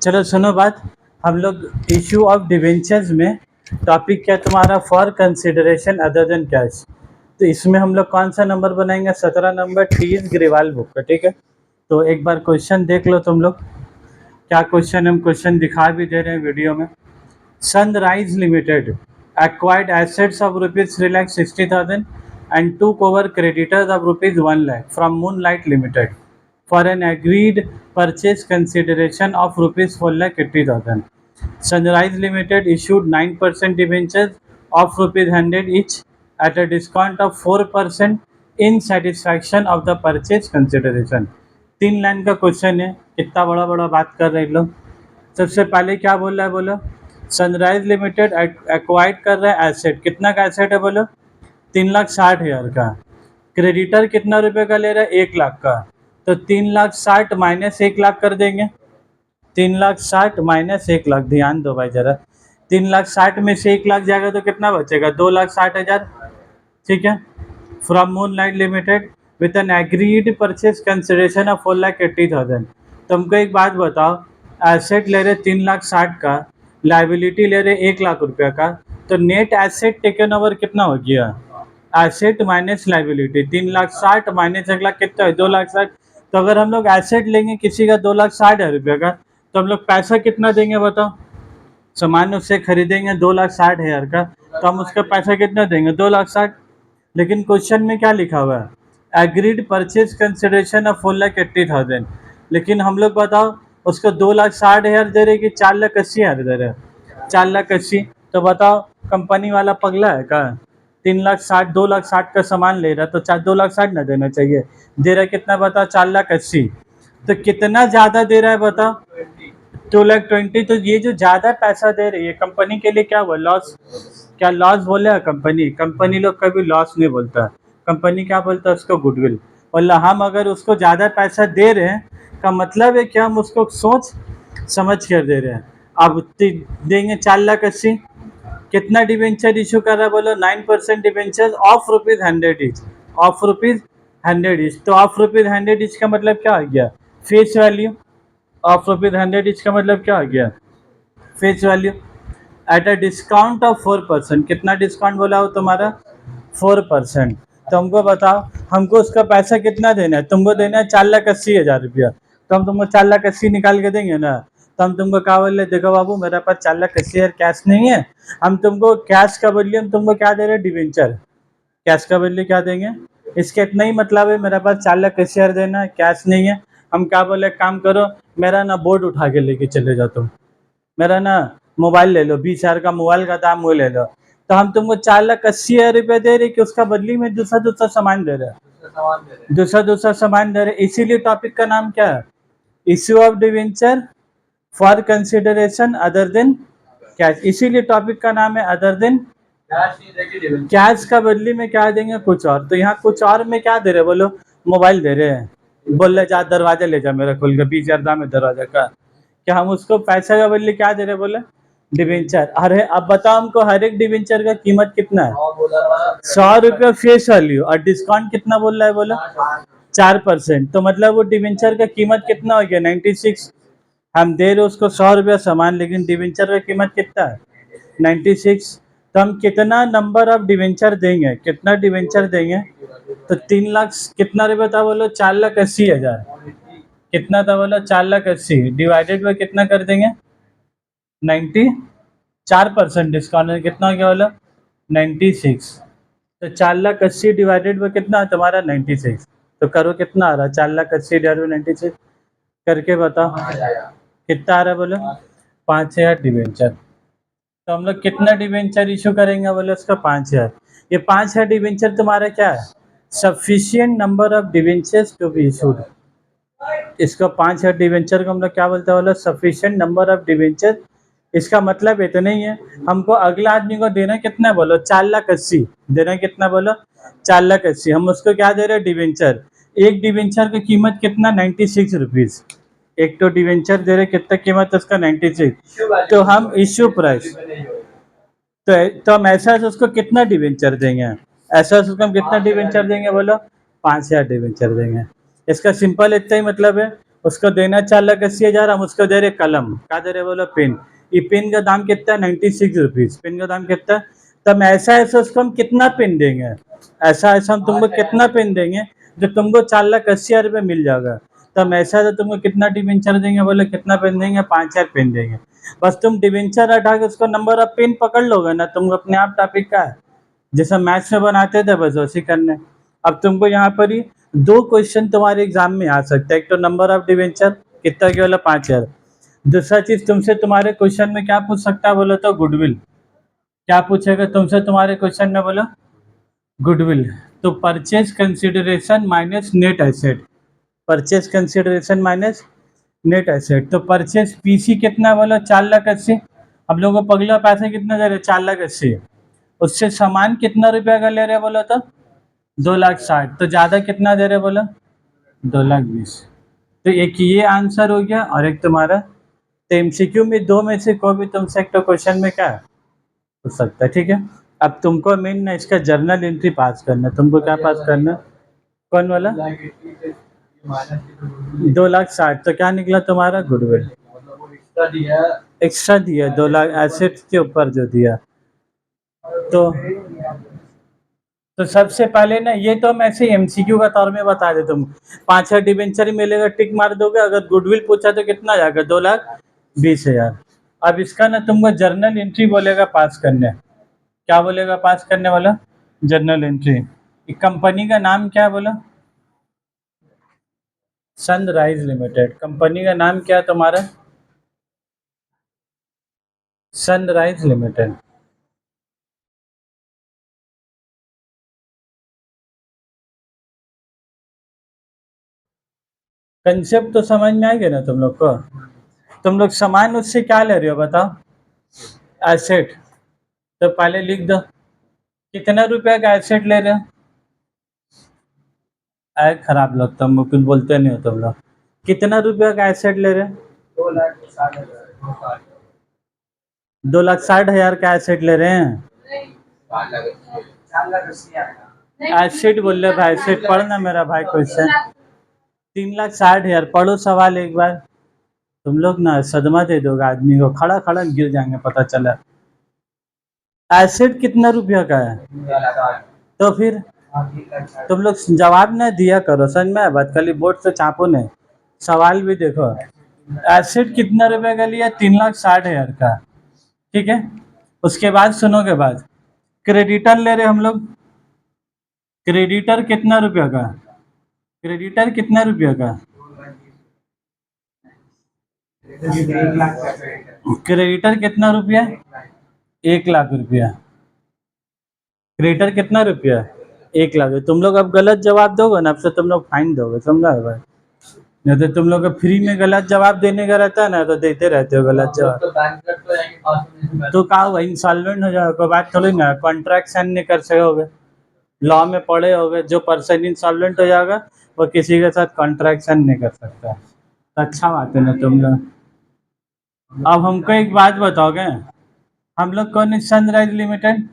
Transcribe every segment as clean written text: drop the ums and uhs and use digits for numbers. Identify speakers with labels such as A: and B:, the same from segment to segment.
A: चलो सुनो बात। हम लोग इशू ऑफ डिवेंचर्स में टॉपिक क्या तुम्हारा, for consideration other than cash. तो इसमें हम लोग कौन सा नंबर बनाएंगे, 17 number, T is Grewal book का। ठीक है, तो एक बार क्वेश्चन देख लो तुम लोग। क्या क्वेश्चन, हम क्वेश्चन दिखा भी दे रहे हैं वीडियो में। Sunrise limited acquired assets of rupees 3,60,000 and took over creditors of rupees 1 lakh from Moonlight Limited for an agreed purchase consideration of rupees 4,80,000. Sunrise Limited issued 9% debentures of rupees 100 each at a discount of 4% in satisfaction of the purchase consideration. 3 line का question है, कितना बड़ा बड़ा बात कर रहे हैं लोग। सबसे पहले क्या बोल रहा है, बोलो सनराइज लिमिटेड एक्वाइर्ड कर रहा है एसेट। कितना का एसेट है बोलो, 3,60,000 का। क्रेडिटर कितना रुपए का ले रहा है, 1 लाख का। तो 3,60,000 माइनस 1 लाख कर देंगे। 3,60,000 माइनस 1 लाख, ध्यान दो भाई जरा। 3,60,000 में से 1 लाख जाएगा तो कितना बचेगा, 2,60,000। ठीक है, from moonlight limited with an agreed purchase consideration of 4,80,000। तुमको एक बात बताओ, एसेट ले रहे 3,60,000 का, लाइबिलिटी ले रहे 1 लाख रुपया का, तो नेट एसेट टेकन ओवर कितना हो गया, asset minus liability. 3,60,000 minus 1 lakh कितना है, 2,60,000। तो अगर हम लोग एसेट लेंगे किसी का 2,60,000 रुपये का, तो हम लोग पैसा कितना देंगे बताओ। सामान उससे खरीदेंगे 2,60,000 का, तो हम उसका पैसा कितना देंगे, 2,60,000। लेकिन क्वेश्चन में क्या लिखा हुआ है, एग्रीड परचेज कंसिडरेशन ऑफ 4,80,000। लेकिन हम लोग बताओ उसको 2,60,000 दे रहे कि 4,80,000 दे रहे, 4,80,000। तो बताओ कंपनी वाला पगला है क्या, 3,60,000 2,60,000 का सामान ले रहा, तो 2,60,000 ना देना चाहिए। दे रहा कितना बताओ, 4,80,000। तो कितना ज़्यादा दे रहा है बताओ, 2,20,000। तो ये जो ज़्यादा पैसा दे रही है कंपनी के लिए क्या हुआ, लॉस। क्या लॉस बोले कंपनी, कंपनी लोग कभी लॉस नहीं बोलता। कंपनी क्या बोलता है उसको, गुडविल। और हम अगर उसको ज़्यादा पैसा दे रहे हैं का मतलब है कि हम उसको सोच समझ कर दे रहे हैं। अब देंगे 4,80,000। कितना डिवेंचर इशू कर रहा है बोलो, 9% debenture of rupees 100 each, of rupees 100 each. तो ऑफ रुपीज़ 100 ईच का मतलब क्या आ गया, face value. Of rupees 100 each का मतलब क्या आ गया, face value. At a discount of 4%, कितना डिस्काउंट बोला हो तुम्हारा, 4%। तो हमको बताओ हमको उसका पैसा कितना देना है, तुमको देना है 4,80,000 रुपया। तो हम तुमको 4,80,000 निकाल के देंगे ना। तो हम तुमको क्या बोल रहे, देखो बाबू मेरे पास 4,80,000 कैश नहीं है, हम तुमको कैश का बदले हम तुमको क्या दे रहे हैं, डिवेंचर। कैश का बदले क्या देंगे, इसका इतना ही मतलब है मेरे पास 4,80,000 देना है, कैश नहीं है। हम क्या बोले, काम करो मेरा ना बोर्ड उठा के लेके चले जाओ तुम, मेरा ना मोबाइल ले लो, 20,000 का मोबाइल का दाम वो ले लो। तो हम तुमको 4,80,000 रुपये दे रहे कि उसका बदली में दूसरा दूसरा सामान दे रहे हैं, दूसरा दूसरा सामान दे रहे। इसीलिए टॉपिक का नाम क्या है, issue of debenture for consideration other than cash. इसीलिए टॉपिक का नाम है अदर देन कैश। का बदली में क्या देंगे, कुछ और। तो यहाँ कुछ और में क्या दे रहे बोलो, मोबाइल दे रहे हैं। बोल रहे जा दरवाजा ले जा मेरा खोल के, 20,000 दाम है दरवाजा का। क्या हम उसको पैसा का बदले क्या दे रहे बोले, डिवेंचर। अरे अब बताओ हमको हर एक डिवेंचर का कीमत कितना है, 100 रुपये फेस वैल्यू, और डिस्काउंट कितना बोल रहा है बोला, 4%। तो मतलब वो डिवेंचर का कीमत कितना हो गया, 96। हम दे रहे उसको 100 रुपया सामान, लेकिन डिवेंचर का कीमत कितना है, 96। तो हम कितना नंबर ऑफ डिवेंचर देंगे, कितना डिवेंचर देंगे, तो 3 लाख कितना रुपये था बोलो, 4,80,000। कितना था बोला, 4,80,000 डिवाइडेड बाई कितना कर देंगे, 90, 4% डिस्काउंट कितना हो गया बोला, 96। तो 4,80,000 डिवाइडेड बाई कितना तुम्हारा, 96। तो करो कितना आ रहा है, 4,80,000 डिवाइडेड बाई 96 करके बताओ कितना आ रहा है बोलो, 5,000 डिवेंचर। तो हम लोग कितना डिवेंचर इशू करेंगे बोले, उसका 5,000। ये 5,000 डिवेंचर तुम्हारा क्या है, sufficient number of debentures to be issued. इसका 5,000 डिवेंचर को हम लोग क्या बोलते हैं बोलो, सफिशिएंट नंबर ऑफ डिवेंचर। इसका मतलब इतना ही है, हमको अगला आदमी को देना कितना बोलो, 4,80,000 देना कितना बोलो, 4,80,000। हम उसको क्या दे रहे हैं, डिवेंचर। एक डिवेंचर की कीमत कितना, 96 रुपीज़। एक तो डिवेंचर दे रहे, कितना कीमत उसका, 96। तो हम इश्यू प्राइस, तो हम ऐसा उसको कितना डिवेंचर देंगे, ऐसा उसको हम कितना डिवेंचर देंगे बोलो, 5,000 डिवेंचर देंगे। इसका सिंपल इतना ही मतलब है, उसको देना 4,80,000, हम उसको दे रहे कलम, क्या दे रहे बोलो, पेन। ये पेन का दाम कितना है, 96 रुपीज, पेन का दाम कितना है। तब ऐसा ऐसा उसको हम कितना पेन देंगे, ऐसा ऐसा हम तुमको कितना पेन देंगे जो तुमको 4,80,000 रुपये मिल जाएगा। तब ऐसा तो तुमको कितना डिवेंचर देंगे, बोले कितना पेन देंगे, 5,000 पेन देंगे। बस तुम डिवेंचर हटा के उसको नंबर ऑफ पेन पकड़ लोगे ना, तुमको अपने आप टॉपिक का है, जैसा मैथ्स में बनाते थे बस वैसे करने। अब तुमको यहाँ पर ही दो क्वेश्चन तुम्हारे एग्जाम में आ सकता है, एक तो नंबर ऑफ डिवेंचर कितना के वाला 5,000, दूसरा चीज तुमसे तुम्हारे क्वेश्चन में क्या पूछ सकता है बोलो तो गुडविल, क्या पूछेगा तुमसे तुम्हारे क्वेश्चन में बोलो, गुडविल। तो purchase consideration minus net asset, purchase consideration minus net asset. तो परचेज पीसी कितना बोलो 4,80,000, हम लोगों को पगला पैसे कितना दे रहे 4,80,000, उससे सामान कितना रुपया का ले रहे बोलो तो 2,60,000, तो ज्यादा कितना दे रहे बोलो 2,20,000। तो एक ये आंसर हो गया और एक तुम्हारा। तो एमसीक्यू में दो में से कोई भी तुमसे एक तो क्वेश्चन में क्या हो सकता है, ठीक है। अब तुमको मेन ना इसका जर्नल एंट्री पास करना है, तुमको क्या पास करना है? कौन वाला 2,60,000, तो क्या निकला तुम्हारा गुडविल, एक्स्ट्रा दिया 2,00,000 एसेट के ऊपर जो दिया। तो सबसे पहले ना ये तो हम ऐसे एमसीक्यू का तौर में बता दे, तुम 5 डिवेंचर ही मिलेगा टिक मार दोगे, अगर गुडविल पूछा तो कितना जाएगा 2,20,000। अब इसका ना तुमको जर्नल एंट्री बोलेगा पास करने, क्या बोलेगा पास करने वाला, जर्नल एंट्री। कंपनी का नाम क्या है बोला, सनराइज लिमिटेड, कंपनी का नाम क्या है तुम्हारा, सनराइज लिमिटेड। कंसेप्ट तो समझ में आएगा ना तुम लोग को। तुम लोग सामान उससे क्या ले रहे हो बताओ, एसेट। तो पहले लिख दो कितना रुपया का एसेट ले रहे हो। आए खराब लगता है, कुछ बोलते नहीं हो तुम लोग। कितना रुपया का एसेट ले रहे हो, 2,60,000 का एसेट ले रहे हैं। एसेट बोल रहे भाई, एसेट पढ़ना मेरा भाई क्वेश्चन। 3,60,000 पढ़ो सवाल एक बार। तुम लोग ना सदमा दे दोगे आदमी को, खड़ा खड़ा गिर जाएंगे पता चला। एसेट कितना रुपया का है, तो फिर तुम लोग जवाब ना दिया करो, समझ में आया बात, खाली बोर्ड से छापो नहीं, सवाल भी देखो। एसेट कितना रुपए का लिया, 3,60,000 का, ठीक है। उसके बाद सुनो के बाद क्रेडिटर ले रहे हम लोग, क्रेडिटर कितना रुपया का, क्रेडिटर कितना रुपया का, क्रेडिटर कितना रुपया, 1,00,000 रुपया, क्रेडिटर कितना रुपया, 1,00,000। तुम लोग अब गलत जवाब दोगे ना, अब से तुम लोग फाइन दोगे, समझा है भाई। नहीं तो तुम लोग को फ्री में गलत जवाब देने का रहता है ना, तो देते रहते हो गलत जवाब। तो कहा हुआ इंसॉल्वेंट हो जाओगे, कोई बात थोड़ी ना, कॉन्ट्रैक्ट साइन नहीं कर सकोगे, लॉ में पढ़े होगे जो पर्सन इंसॉल्वेंट हो जाएगा वो किसी के साथ कॉन्ट्रैक्ट साइन नहीं कर सकता। तो अच्छा बात है ना तुम लोग। अब हमको एक बात बताओगे, हम लोग कौन है, सनराइज लिमिटेड,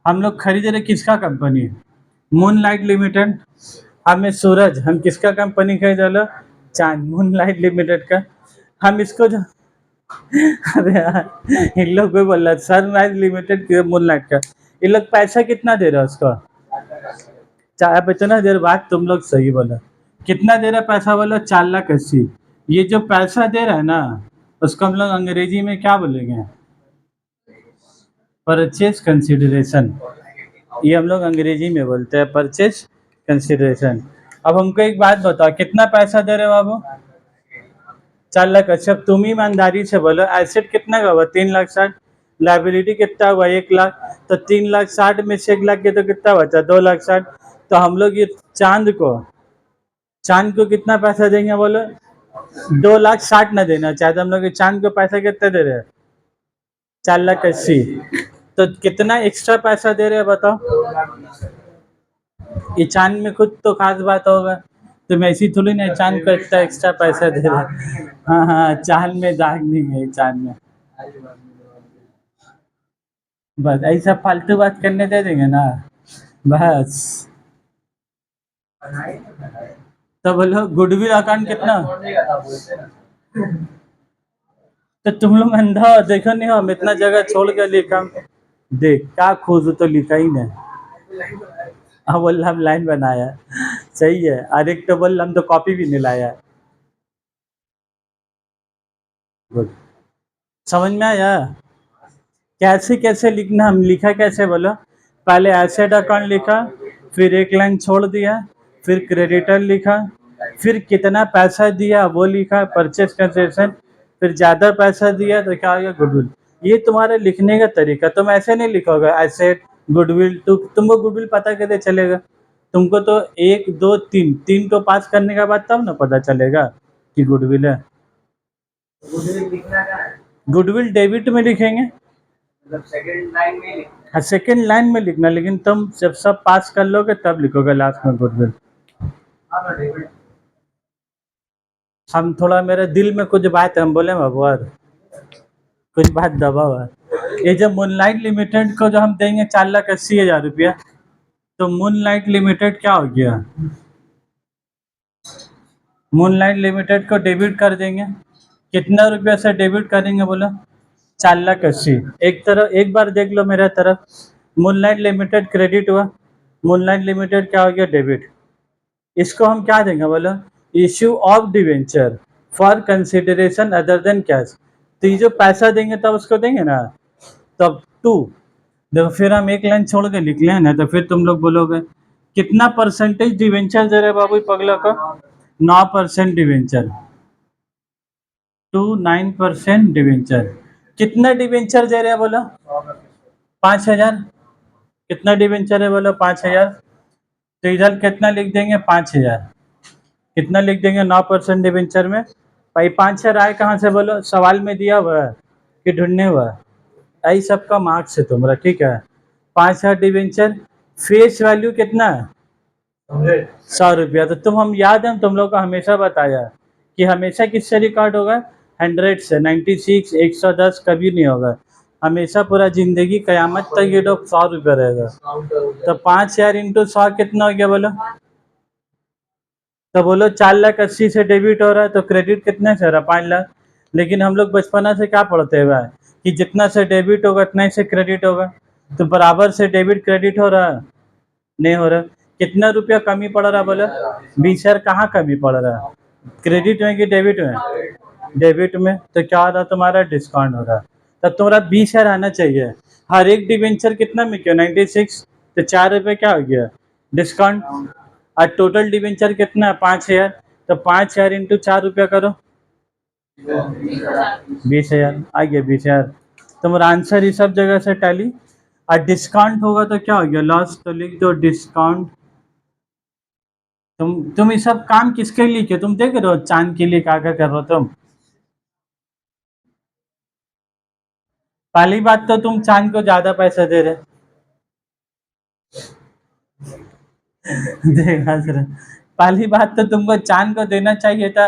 A: हम लोग खरीद रहे किसका कंपनी है, मूनलाइट लिमिटेड। हमें सूरज, हम किसका कंपनी खरीद रहे, चांद, मूनलाइट लिमिटेड का। हम इसको जो अरे यार इन लोग कोई बोल रहा है सनराइज लिमिटेड मूनलाइट का, इन लोग पैसा कितना दे रहा है उसको, चाहे इतना देर बाद तुम लोग सही बोला, कितना दे रहा है पैसा बोलो, 4,80,000। ये जो पैसा दे रहा है ना उसको हम लोग अंग्रेजी में क्या बोलेंगे, परचेज कंसिडरेशन, ये हम लोग अंग्रेजी में बोलते हैं परचेज कंसिडरेशन। अब हमको एक बात बताओ कितना पैसा दे रहे हो बाबू, 4,00,000। अच्छा तुम ही ईमानदारी से बोलो एसेट कितना का हुआ, 3,60,000, लाइबिलिटी कितना हुआ 1,00,000, तो 3,60,000 में से 1,00,000 के तो कितना बचा 2,60,000। तो हम लोग ये चांद को कितना पैसा देंगे बोलो, 2,60,000 ना देना चाहते हम लोग, चांद को पैसा कितना दे रहे हैं, 4,80,000। तो कितना एक्स्ट्रा पैसा दे रहे हैं बताओ, ये चांद में कुछ तो खास बात होगा, तो मैं ऐसी थोड़ी ना चांद को इतना एक्स्ट्रा पैसा दे रहे हैं। हाँ हाँ, चांद में दाग नहीं है, चांद में बस ऐसा फालतू बात करने दे देंगे ना बस। तो बोलो गुडविल अकाउंट कितना, तो तुम लोग अंधा हो, देखो नहीं हम इतना जगह छोड़ के लिखा, देख क्या खोजू तो लिखा ही नहीं। हाँ बोल हम लाइन बनाया, सही है। और एक तो बोल हम तो कॉपी भी नहीं लाया। गुड, समझ में आया। कैसे कैसे लिखना, हम लिखा कैसे बोलो, पहले एसेट अकाउंट लिखा, फिर एक लाइन छोड़ दिया, फिर क्रेडिटर लिखा, फिर कितना पैसा दिया वो लिखा, परचेज कंसेशन, फिर ज़्यादा पैसा दिया तो क्या हो गया गुडविल। ये तुम्हारे लिखने का तरीका, तुम ऐसे नहीं लिखोगे एसेट गुडविल, तो तुमको गुडविल पता कैसे चलेगा। तुमको तो एक दो तीन, तीन को पास करने के बाद तब ना पता चलेगा कि गुडविल है। गुडविल डेबिट में लिखेंगे, मतलब सेकंड लाइन में, हाँ सेकंड लाइन में लिखना, लेकिन तुम जब सब पास कर लोगे तब लिखोगे लास्ट में गुडविल। हम थोड़ा, मेरे दिल में कुछ बात है, हम बोले भगवान कुछ बात दबा हुआ है। ये जब मूनलाइट लिमिटेड को जो हम देंगे 4,80,000 रुपया, तो मूनलाइट लिमिटेड क्या हो गया, मूनलाइट लिमिटेड को डेबिट कर देंगे, कितना रुपया से डेबिट करेंगे बोलो, 4,80,000। एक तरफ एक बार देख लो मेरा तरफ, मूनलाइट लिमिटेड क्रेडिट हुआ, मूनलाइट लिमिटेड क्या हो गया डेबिट। इसको हम क्या देंगे बोलो, issue of debenture for consideration other than cash. तो ये जो पैसा देंगे तब उसको देंगे ना, तब टू, देखो फिर हम एक लाइन छोड़ के लिख लें ना, तो फिर तुम लोग बोलोगे कितना परसेंटेज डिवेंचर दे रहे बाबू पगला को, 9% डिवेंचर, 9% डिवेंचर। कितना डिवेंचर दे रहे हैं बोलो, 5,000। कितना डिवेंचर है बोलो, 5,000। तो इधर कितना लिख देंगे, 5,000। कितना लिख देंगे 9% डिवेंचर में, भाई 5,000 आए कहाँ से बोलो, सवाल में दिया हुआ है कि ढूंढने हुआ है, यही सबका मार्क्स है तुम्हारा, ठीक है। 5,000 डिवेंचर, फेस वैल्यू कितना है, 100 रुपया। तो तुम, हम याद है, तुम लोग को हमेशा बताया कि हमेशा किससे रिकॉर्ड होगा, 100 से, 96, 110 कभी नहीं होगा, हमेशा पूरा जिंदगी कयामत तक ये लोग 100 रुपया रहेगा। तो 5,000 इंटू 100 कितना हो गया बोलो, तो बोलो 4,80,000 से डेबिट हो रहा है, तो क्रेडिट कितने से हो रहा है, 5,00,000। लेकिन हम लोग बचपना से क्या पढ़ते हुए हैं कि जितना से डेबिट होगा उतना ही से क्रेडिट होगा, तो बराबर से डेबिट क्रेडिट हो रहा है, नहीं हो रहा। कितना रुपया कमी पड़ रहा है बोलो, 20,000 कहाँ कमी पड़ रहा है, क्रेडिट में कि डेबिट में, डेबिट में। तो क्या हो रहा है तुम्हारा, डिस्काउंट हो रहा है। तब तुम्हारा 20,000 आना चाहिए। हर एक डिवेंचर कितना में क्यों, 96, तो 4 रुपये क्या हो गया डिस्काउंट। और टोटल डिवेंचर कितना है, 5,000। तो 5,000 इंटू 4 रुपया करो, 20,000 आ गया, 20,000। तुम्हारा आंसर ही सब जगह से टैली। और डिस्काउंट होगा तो क्या हो गया लॉस, तो लिख दो डिस्काउंट। तुम ये सब काम किसके लिए किए, तुम देख रहे हो चांद के लिए क्या क्या कर रहे हो तुम। पहली बात तो तुम चांद को ज्यादा पैसा दे रहे देखा सर, पहली बात तो तुमको चांद को देना चाहिए था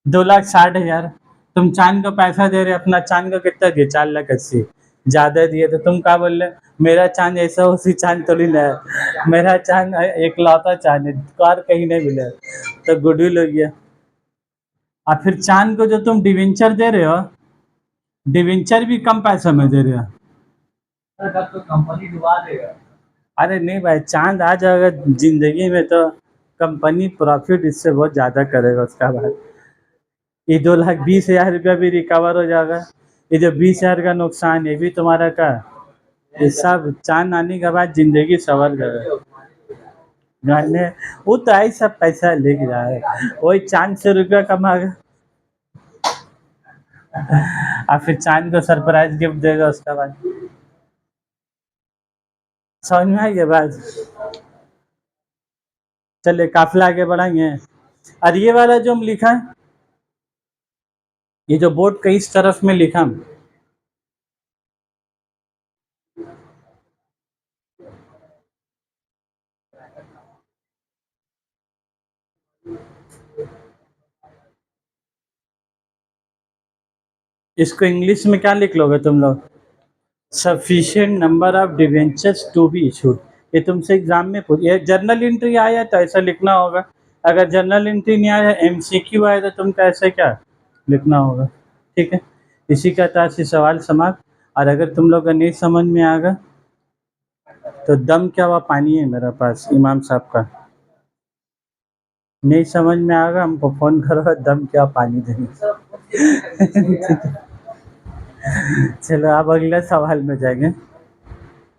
A: 2,60,000। तुम चांद को पैसा दे रहे, अपना चांद को कितना दिए, 4,80,000 ज्यादा दिए। तो तुम क्या बोल रहे, मेरा चांद ऐसा उसी चांद थोड़ी ना है, मेरा चांद एक लौता चांद है, कार कहीं नहीं मिला। तो गुडविल हो गया। और फिर चांद को जो तुम डिवेंचर दे रहे हो, डिवेंचर भी कम पैसा में दे रहे हो। तो कंपनी डुबा देगा। अरे नहीं भाई, चांद आ जाएगा जिंदगी में तो कंपनी प्रॉफिट इससे बहुत ज़्यादा करेगा उसका बाद। ये 2,20,000 रुपया भी रिकवर हो जाएगा, ये जो 20,000 का नुकसान ये भी तुम्हारा का, ये सब चांद आने के बाद जिंदगी संवर जाएगा। गाने वो तो आई सब पैसा लेके जाएगा, वही चांद से रुपया कमाएगा और फिर चांद को सरप्राइज गिफ्ट देगा उसका बाद। समझ में आई ये बात। चलिए काफिला आगे बढ़ाएंगे। और ये वाला जो हम लिखा है, ये जो बोर्ड का इस तरफ में लिखा, इसको इंग्लिश में क्या लिख लोगे तुम लोग, sufficient number of debentures to be issued. ये तुमसे एग्जाम में पूछ, ये जर्नल एंट्री आया तो ऐसा लिखना होगा अगर जनरल एंट्री नहीं आया, एमसीक्यू आया तो तुमको ऐसे क्या लिखना होगा, ठीक है। इसी का था से सवाल समाप्त। और अगर तुम लोग का नहीं समझ में आ गया तो दम क्या हुआ पानी है मेरे पास इमाम साहब का, नहीं समझ में आ गया हमको फ़ोन करो, दम क्या पानी देंगे। चलो अब अगले सवाल में जाएंगे।